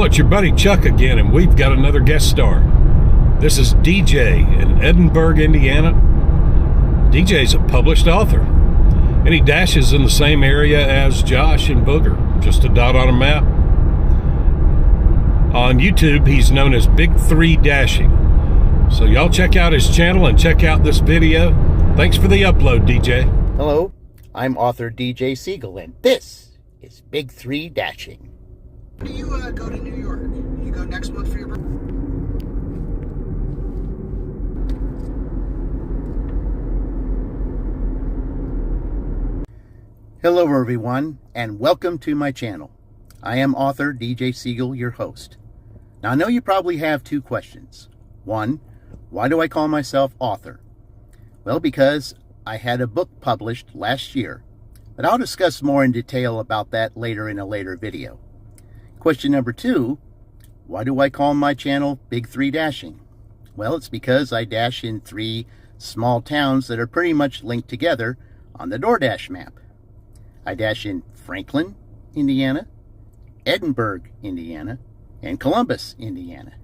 y'all, it's your buddy Chuck again, and we've got another guest star. This is DJ in Edinburgh, Indiana. DJ's a published author, and he dashes in the same area as Josh and Booger, just a dot on a map. On YouTube, he's known as Big 3 Dashing. So y'all check out his channel and check out this video. Thanks for the upload, DJ. Hello, I'm author DJ Siegel, and this is Big 3 Dashing. When do you go to New York? You go next month for your birthday? Hello everyone, and welcome to my channel. I am author DJ Siegel, your host. Now I know you probably have two questions. One, why do I call myself author? Well, because I had a book published last year, but I'll discuss more in detail about that later in a later video. Question number two, why do I call my channel Big 3 Dashing? Well, it's because I dash in 3 small towns that are pretty much linked together on the DoorDash map. I dash in Franklin, Indiana, Edinburgh, Indiana, and Columbus, Indiana.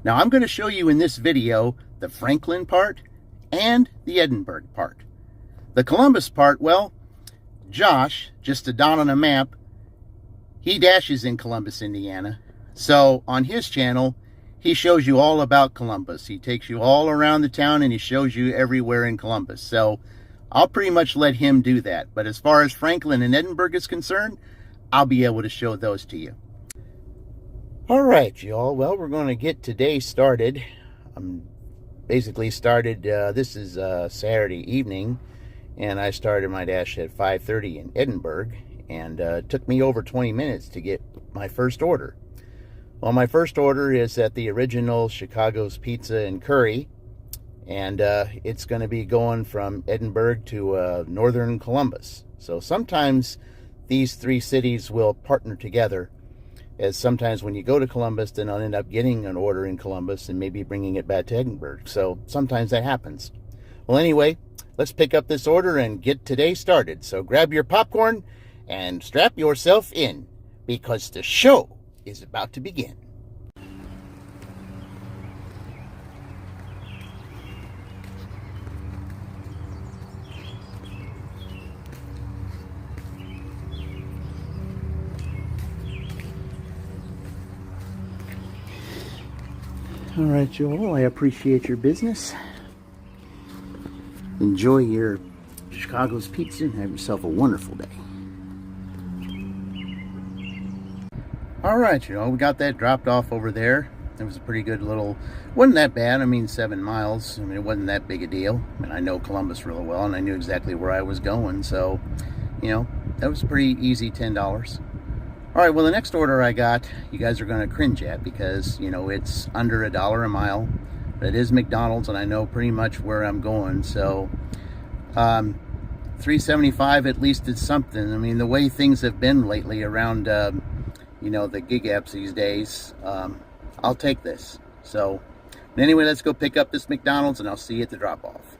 Now I'm going to show you in this video the Franklin part and the Edinburgh part. The Columbus part, well, Josh, just a dot on a map, he dashes in Columbus, Indiana. So on his channel, he shows you all about Columbus. He takes you all around the town and he shows you everywhere in Columbus. So I'll pretty much let him do that. But as far as Franklin and Edinburgh is concerned, I'll be able to show those to you. All right, y'all. Well, we're going to get today started. I'm basically started, this is Saturday evening, and I started my dash at 5:30 in Edinburgh. And it took me over 20 minutes to get my first order. Well, my first order is at the original Chicago's Pizza and Curry. And it's going to be going from Edinburgh to northern Columbus. So sometimes these 3 cities will partner together. As sometimes when you go to Columbus, then I'll end up getting an order in Columbus and maybe bringing it back to Edinburgh. So sometimes that happens. Well, anyway, let's pick up this order and get today started. So grab your popcorn and strap yourself in, because the show is about to begin. All right, Joel, I appreciate your business. Enjoy your Chicago's Pizza and have yourself a wonderful day. All right, we got that dropped off over there. It was a pretty good little, wasn't that bad. I mean, 7 miles. I mean, it wasn't that big a deal. I mean, I know Columbus really well, and I knew exactly where I was going. So, that was pretty easy, $10. All right, well, the next order I got, you guys are going to cringe at because, it's under $1 a mile. But it is McDonald's, and I know pretty much where I'm going. So, $3.75 at least is something. I mean, the way things have been lately around, the gig apps these days, I'll take this. So, anyway, let's go pick up this McDonald's, and I'll see you at the drop-off.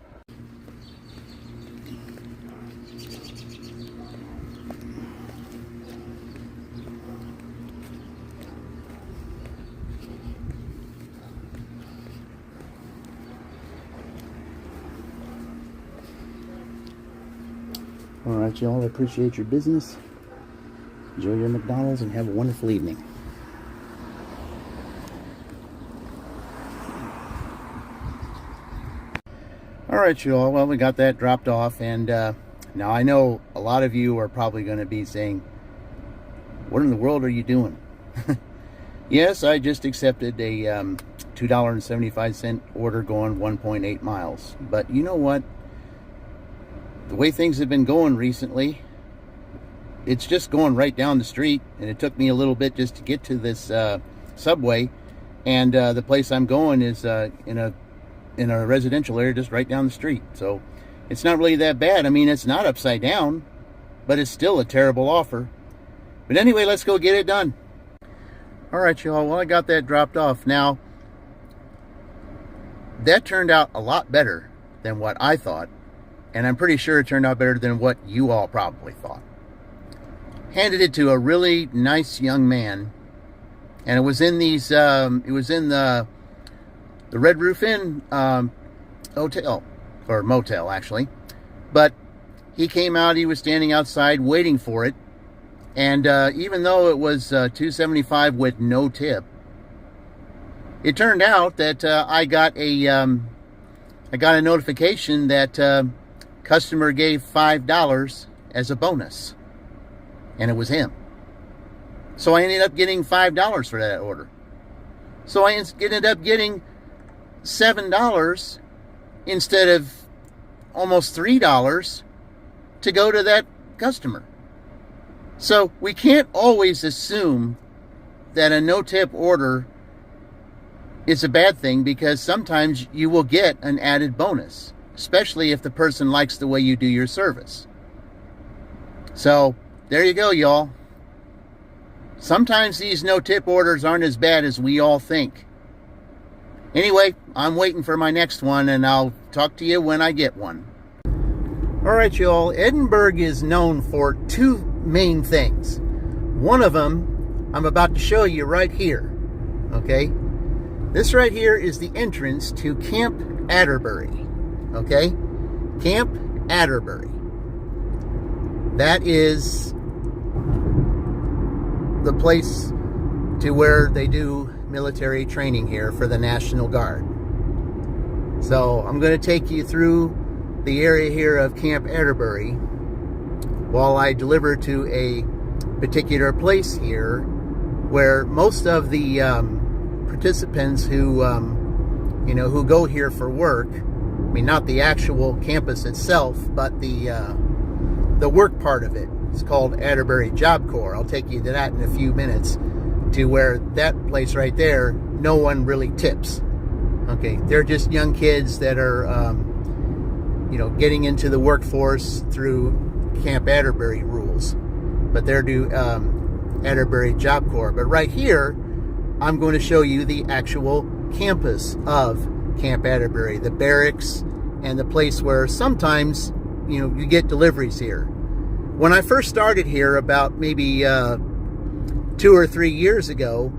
All right, y'all, I appreciate your business. Enjoy your McDonald's and have a wonderful evening. All right, y'all, well, we got that dropped off, and now I know a lot of you are probably going to be saying, what in the world are you doing? Yes, I just accepted a $2.75 order going 1.8 miles. But you know what? The way things have been going recently, it's just going right down the street, and it took me a little bit just to get to this subway, and the place I'm going is in a residential area just right down the street. So it's not really that bad. I mean, it's not upside down, but it's still a terrible offer. But anyway, let's go get it done. All right, y'all, well, I got that dropped off. Now, that turned out a lot better than what I thought, and I'm pretty sure it turned out better than what you all probably thought. Handed it to a really nice young man, and it was in these. It was in the Red Roof Inn hotel or motel, actually. But he came out. He was standing outside waiting for it, and even though it was $2.75 with no tip, it turned out that I got a notification that customer gave $5 as a bonus, and it was him. So I ended up getting $5 for that order. So I ended up getting $7 instead of almost $3 to go to that customer. So we can't always assume that a no-tip order is a bad thing, because sometimes you will get an added bonus, especially if the person likes the way you do your service. So there you go, y'all. Sometimes these no-tip orders aren't as bad as we all think. Anyway, I'm waiting for my next one, and I'll talk to you when I get one. All right, y'all. Edinburgh is known for two main things. One of them I'm about to show you right here. Okay? This right here is the entrance to Camp Atterbury. Okay? Camp Atterbury. That is the place to where they do military training here for the National Guard. So I'm going to take you through the area here of Camp Atterbury while I deliver to a particular place here where most of the participants who who go here for work, I mean, not the actual campus itself, but the work part of it. It's called Atterbury Job Corps. I'll take you to that in a few minutes, to where that place right there, no one really tips. Okay, they're just young kids that are, getting into the workforce through Camp Atterbury rules. But they're Atterbury Job Corps. But right here, I'm going to show you the actual campus of Camp Atterbury, the barracks, and the place where sometimes, you get deliveries here. When I first started here about maybe 2 or 3 years ago,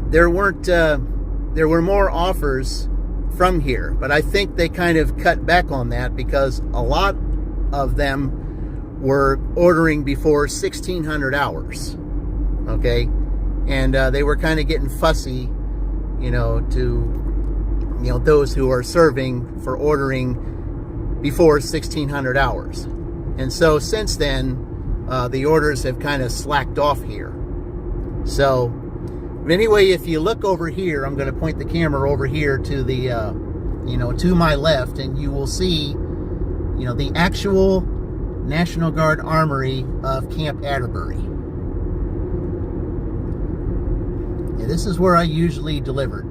there were more offers from here, but I think they kind of cut back on that because a lot of them were ordering before 1600 hours. Okay, and they were kind of getting fussy, to those who are serving for ordering before 1600 hours. And so since then, the orders have kind of slacked off here. So anyway, if you look over here, I'm going to point the camera over here to the, to my left, and you will see, the actual National Guard Armory of Camp Atterbury. Yeah, this is where I usually delivered.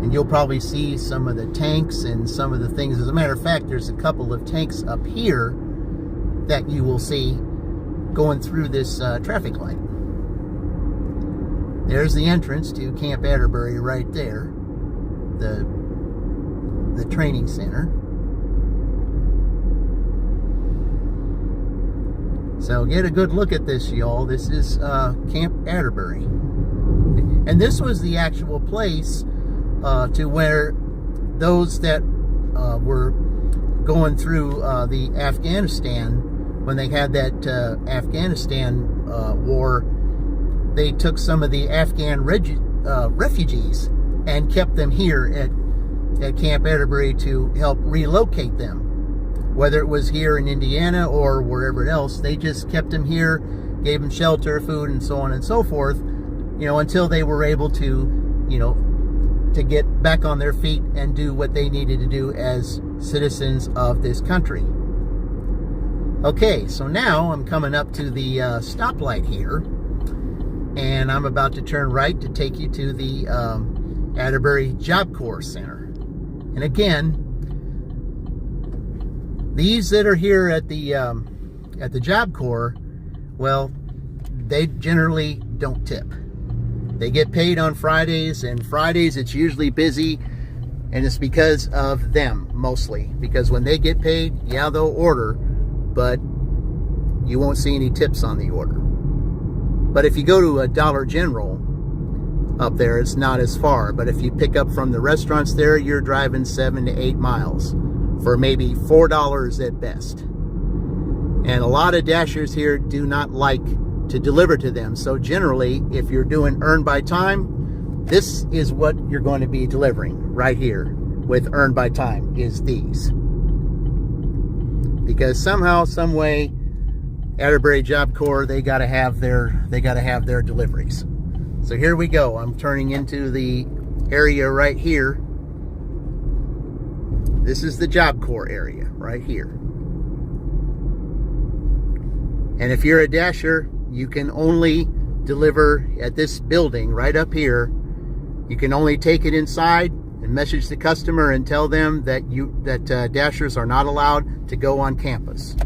And you'll probably see some of the tanks and some of the things. As a matter of fact, there's a couple of tanks up here that you will see going through this traffic light. There's the entrance to Camp Atterbury right there, the training center. So get a good look at this, y'all. This is Camp Atterbury. And this was the actual place to where those that were going through the Afghanistan, when they had that Afghanistan war, they took some of the Afghan refugees and kept them here at Camp Atterbury to help relocate them. Whether it was here in Indiana or wherever else, they just kept them here, gave them shelter, food, and so on and so forth, until they were able to, to get back on their feet and do what they needed to do as citizens of this country. Okay, so now I'm coming up to the stoplight here, and I'm about to turn right to take you to the Atterbury Job Corps Center. And again, these that are here at the Job Corps, well, they generally don't tip. They get paid on Fridays, and Fridays it's usually busy, and it's because of them mostly. Because when they get paid, yeah, they'll order, but you won't see any tips on the order. But if you go to a Dollar General up there, it's not as far. But if you pick up from the restaurants there, you're driving 7 to 8 miles for maybe $4 at best. And a lot of Dashers here do not like to deliver to them. So generally, if you're doing earn by time, this is what you're going to be delivering right here with earn by time, is these. Because somehow, some way, Atterbury Job Corps, they gotta have their deliveries. So here we go. I'm turning into the area right here. This is the Job Corps area right here. And if you're a Dasher, you can only deliver at this building right up here. You can only take it inside and message the customer and tell them that Dashers are not allowed to go on campus.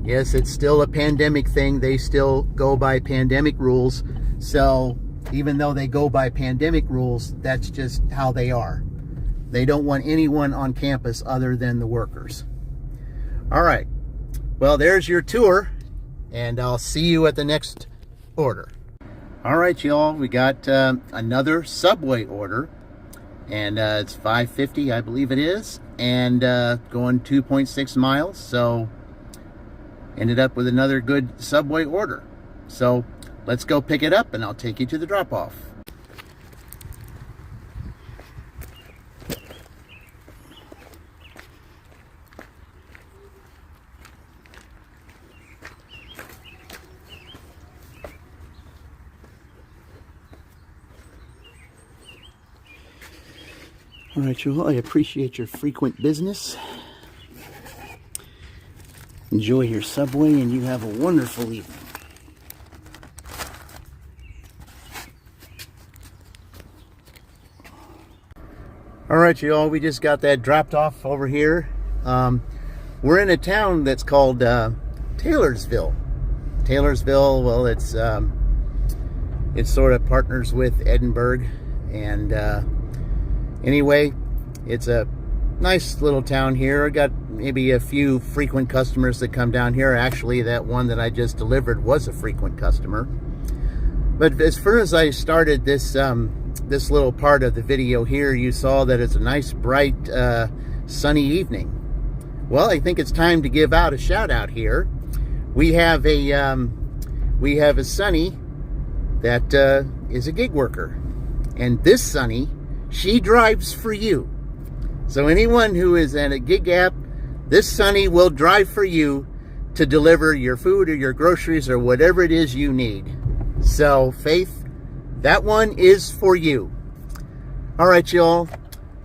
Yes, it's still a pandemic thing. They still go by pandemic rules. So even though they go by pandemic rules, that's just how they are. They don't want anyone on campus other than the workers. All right. Well, there's your tour, and I'll see you at the next order. All right, y'all, we got another Subway order, and it's $5.50, I believe it is, and going 2.6 miles. So ended up with another good Subway order. So let's go pick it up, and I'll take you to the drop-off. All right, y'all, I appreciate your frequent business. Enjoy your Subway, and you have a wonderful evening. All right, y'all, we just got that dropped off over here. We're in a town that's called Taylorsville. Taylorsville, well, it sort of partners with Edinburgh, and anyway, it's a nice little town here. I got maybe a few frequent customers that come down here. Actually, that one that I just delivered was a frequent customer. But as far as I started this little part of the video here, you saw that it's a nice, bright, sunny evening. Well, I think it's time to give out a shout out here. We have a Sunny that is a gig worker, and this Sunny, she drives for you. So anyone who is at a gig app, this Sunny will drive for you to deliver your food or your groceries or whatever it is you need. So Faith, that one is for you. All right, y'all,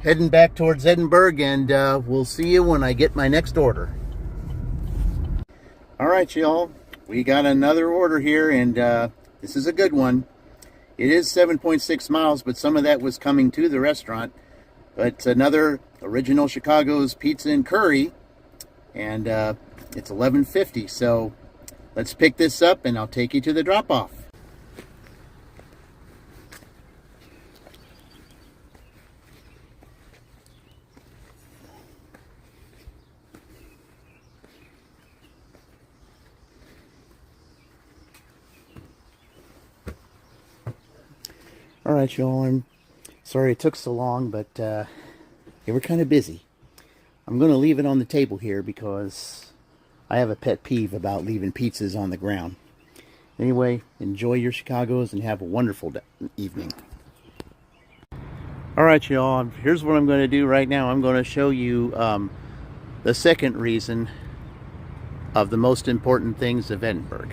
heading back towards Edinburgh, and we'll see you when I get my next order. All right, y'all, we got another order here, and this is a good one. It is 7.6 miles, but some of that was coming to the restaurant. But it's another original Chicago's Pizza and Curry, and it's $11.50. So let's pick this up, and I'll take you to the drop-off. All right, y'all, I'm sorry it took so long, but they were kind of busy. I'm going to leave it on the table here because I have a pet peeve about leaving pizzas on the ground. Anyway, enjoy your Chicagos and have a wonderful evening. All right, y'all, here's what I'm going to do right now. I'm going to show you the second reason of the most important things of Edinburgh.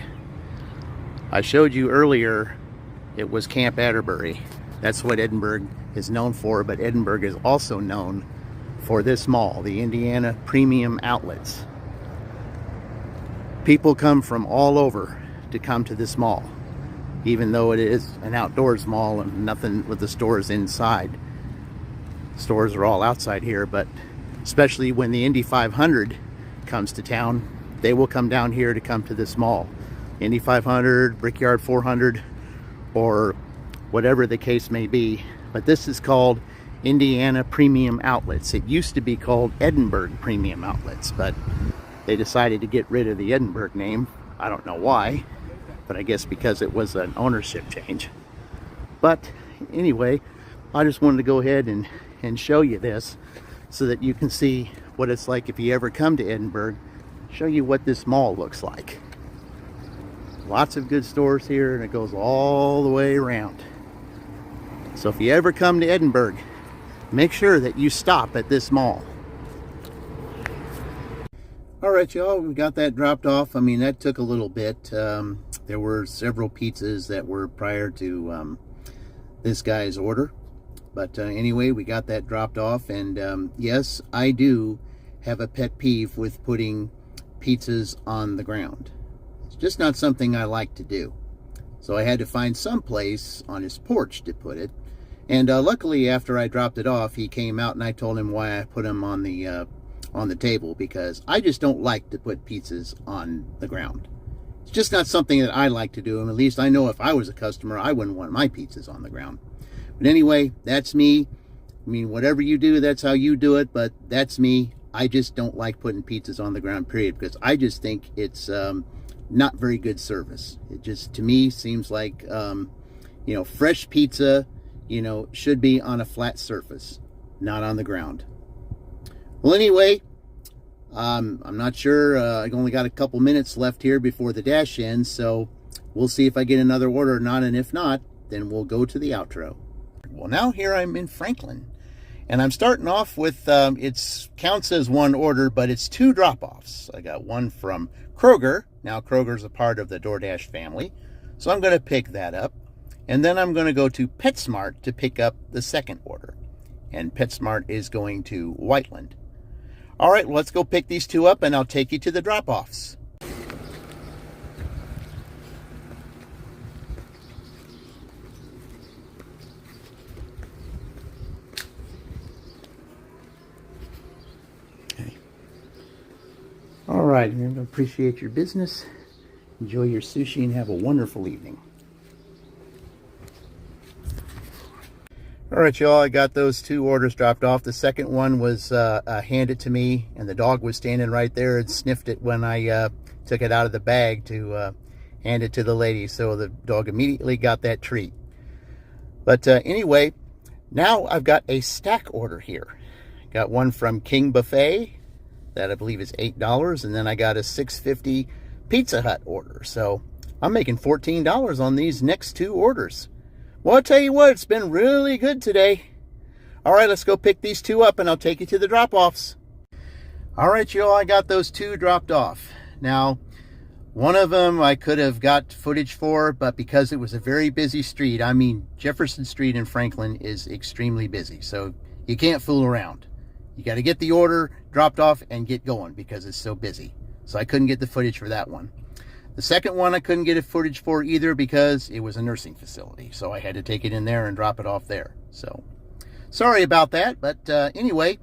I showed you earlier it was Camp Atterbury. That's what Edinburgh is known for, but Edinburgh is also known for this mall, the Indiana Premium Outlets. People come from all over to come to this mall, even though it is an outdoors mall and nothing with the stores inside. Stores are all outside here, but especially when the Indy 500 comes to town, they will come down here to come to this mall. Indy 500, Brickyard 400, or whatever the case may be. But this is called Indiana Premium Outlets. It used to be called Edinburgh Premium Outlets, but they decided to get rid of the Edinburgh name. I don't know why. but I guess because it was an ownership change. But anyway, I just wanted to go ahead and show you this so that you can see what it's like if you ever come to Edinburgh. Show you what this mall looks like. Lots of good stores here, and it goes all the way around. So if you ever come to Edinburgh, make sure that you stop at this mall. All right, y'all, we got that dropped off. I mean, that took a little bit. There were several pizzas that were prior to this guy's order. But anyway, we got that dropped off. And yes, I do have a pet peeve with putting pizzas on the ground. It's just not something I like to do. So I had to find some place on his porch to put it. And luckily, after I dropped it off, he came out and I told him why I put him on the table, because I just don't like to put pizzas on the ground. It's just not something that I like to do, and at least I know if I was a customer, I wouldn't want my pizzas on the ground. But anyway, that's me. I mean, whatever you do, that's how you do it, but that's me. I just don't like putting pizzas on the ground, period, because I just think it's not very good service. It just, to me, seems like, fresh pizza, should be on a flat surface, not on the ground. Well, anyway, I'm not sure. I only got a couple minutes left here before the dash ends, so we'll see if I get another order or not, and if not, then we'll go to the outro. Well, now here I'm in Franklin, and I'm starting off with, it counts as one order, but it's two drop-offs. I got one from Kroger. Now, Kroger's a part of the DoorDash family, so I'm going to pick that up. And then I'm going to go to PetSmart to pick up the second order. And PetSmart is going to Whiteland. All right, let's go pick these two up, and I'll take you to the drop-offs. Okay. All right, I appreciate your business. Enjoy your sushi and have a wonderful evening. All right, y'all, I got those two orders dropped off. The second one was handed to me, and the dog was standing right there and sniffed it when I took it out of the bag to hand it to the lady. So the dog immediately got that treat. But anyway, now I've got a stack order here. Got one from King Buffet that I believe is $8, and then I got a $6.50 Pizza Hut order. So I'm making $14 on these next two orders. Well, I'll tell you what, it's been really good today. All right, let's go pick these two up, and I'll take you to the drop-offs. All right, y'all, I got those two dropped off. Now, one of them I could have got footage for, but because it was a very busy street, I mean, Jefferson Street in Franklin is extremely busy, so you can't fool around. You got to get the order dropped off and get going because it's so busy. So I couldn't get the footage for that one. The second one I couldn't get a footage for either because it was a nursing facility. So I had to take it in there and drop it off there. So sorry about that. But anyway,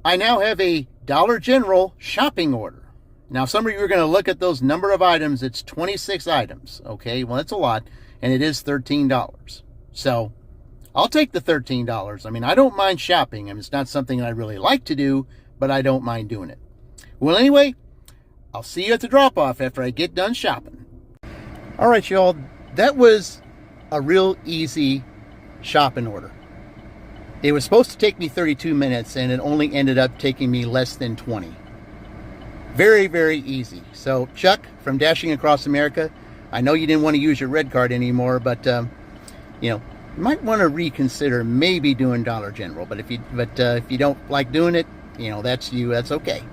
I now have a Dollar General shopping order. Now, some of you are going to look at those number of items. It's 26 items. Okay, well, that's a lot. And it is $13. So I'll take the $13. I mean, I don't mind shopping. I mean, it's not something I really like to do, but I don't mind doing it. Well, anyway, I'll see you at the drop-off after I get done shopping. All right, y'all, that was a real easy shopping order. It was supposed to take me 32 minutes, and it only ended up taking me less than 20. Very, very easy. So, Chuck from Dashing Across America, I know you didn't want to use your red card anymore, but, you might want to reconsider maybe doing Dollar General. But if you don't like doing it, that's you. That's okay.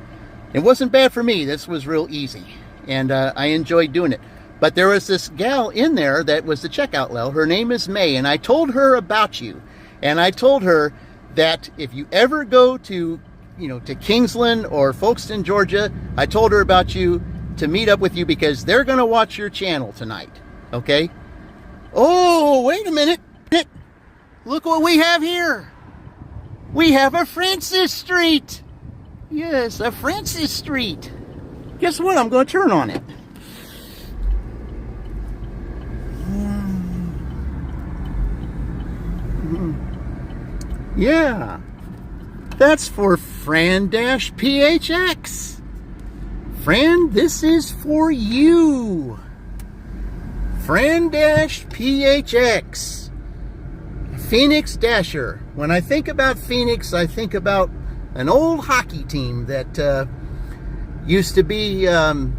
It wasn't bad for me. This was real easy, and I enjoyed doing it. But there was this gal in there that was the checkout lady. Her name is May, and I told her about you. And I told her that if you ever go to Kingsland or Folkestone, Georgia, I told her about you to meet up with you because they're going to watch your channel tonight. Okay? Oh, wait a minute. Look what we have here. We have a Francis Street. Yes, a Francis Street. Guess what? I'm going to turn on it. Yeah. That's for Fran-PHX. Fran, this is for you. Fran Dash PHX. Phoenix Dasher. When I think about Phoenix, I think about an old hockey team that used to be, when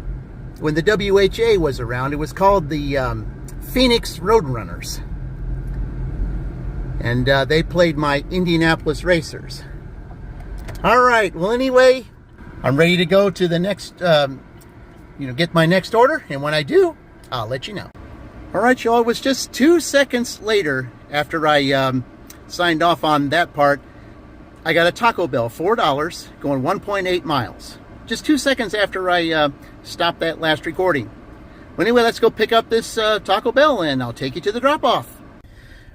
the WHA was around, it was called the Phoenix Roadrunners. And they played my Indianapolis Racers. All right, well, anyway, I'm ready to go to the next, get my next order. And when I do, I'll let you know. All right, y'all, it was just 2 seconds later after I signed off on that part, I got a Taco Bell, $4, going 1.8 miles. Just 2 seconds after I stopped that last recording. Well, anyway, let's go pick up this Taco Bell and I'll take you to the drop-off.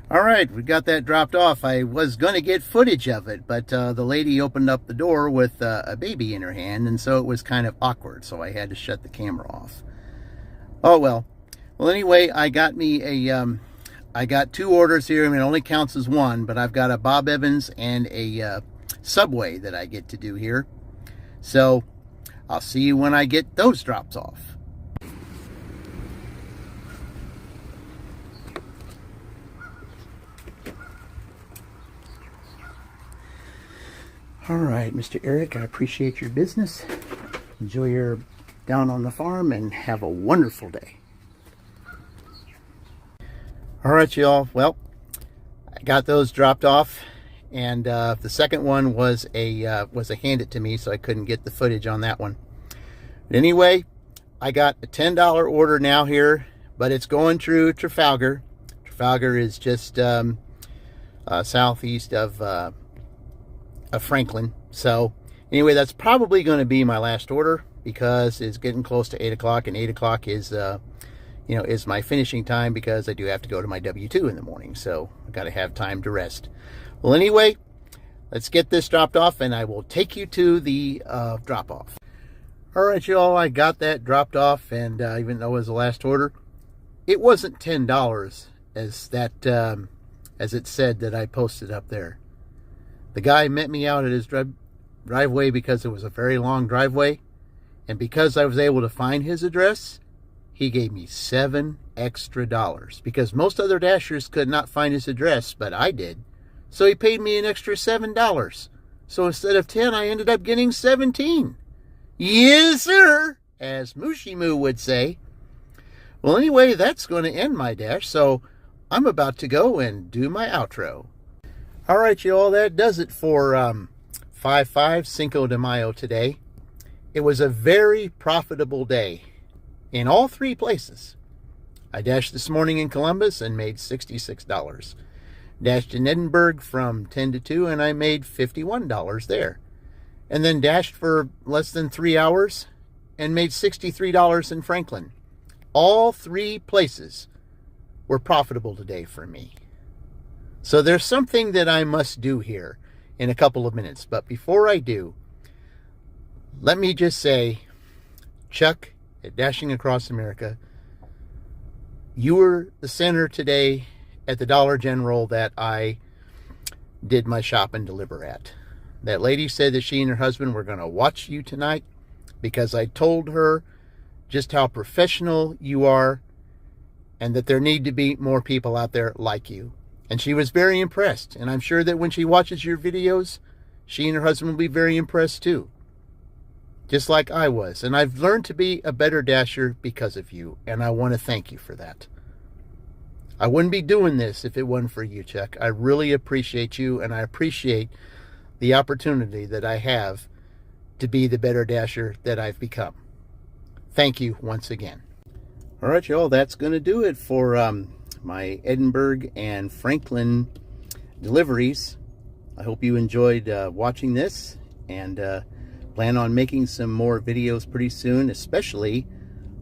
All right, we got that dropped off. I was going to get footage of it, but the lady opened up the door with a baby in her hand, and so it was kind of awkward, so I had to shut the camera off. Oh, well. Well, anyway, I got me I got 2 orders here. I mean, it only counts as one, but I've got a Bob Evans and a Subway that I get to do here. So I'll see you when I get those drops off. All right, Mr. Eric, I appreciate your business. Enjoy your down on the farm and have a wonderful day. All right, y'all. Well, I got those dropped off, and the second one was a hand it to me, so I couldn't get the footage on that one. But anyway, I got a $10 order now here, but it's going through Trafalgar. Trafalgar is just southeast of Franklin. So anyway, that's probably going to be my last order because it's getting close to 8 o'clock, and 8 o'clock is is my finishing time because I do have to go to my W-2 in the morning. So I've got to have time to rest. Well, anyway, let's get this dropped off and I will take you to the drop off. All right, y'all, I got that dropped off, and even though it was the last order, it wasn't $10 as it said that I posted up there. The guy met me out at his driveway because it was a very long driveway. And because I was able to find his address, he gave me $7 extra. Because most other Dashers could not find his address, but I did. So he paid me an extra $7. So instead of 10, I ended up getting 17. Yes, sir, as Mushy Moo would say. Well, anyway, that's going to end my dash. So I'm about to go and do my outro. All right, y'all, that does it for 5-5 Cinco de Mayo today. It was a very profitable day in all 3 places. I dashed this morning in Columbus and made $66. Dashed in Edinburgh from 10 to 2 and I made $51 there. And then dashed for less than 3 hours and made $63 in Franklin. All 3 places were profitable today for me. So there's something that I must do here in a couple of minutes. But before I do, let me just say, Chuck at Dashing Across America, you were the center today at the Dollar General that I did my shop and deliver at. That lady said that she and her husband were going to watch you tonight because I told her just how professional you are and that there need to be more people out there like you. And she was very impressed. And I'm sure that when she watches your videos, she and her husband will be very impressed too. Just like I was. And I've learned to be a better dasher because of you. And I want to thank you for that. I wouldn't be doing this if it wasn't for you, Chuck. I really appreciate you. And I appreciate the opportunity that I have to be the better dasher that I've become. Thank you once again. All right, y'all. That's going to do it for my Edinburgh and Franklin deliveries. I hope you enjoyed watching this, and plan on making some more videos pretty soon. Especially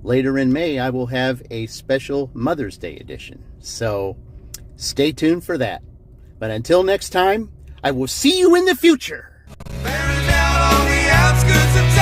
later in May, I will have a special Mother's Day edition, so stay tuned for that. But until next time, I will see you in the future. Bearing down on the outskirts of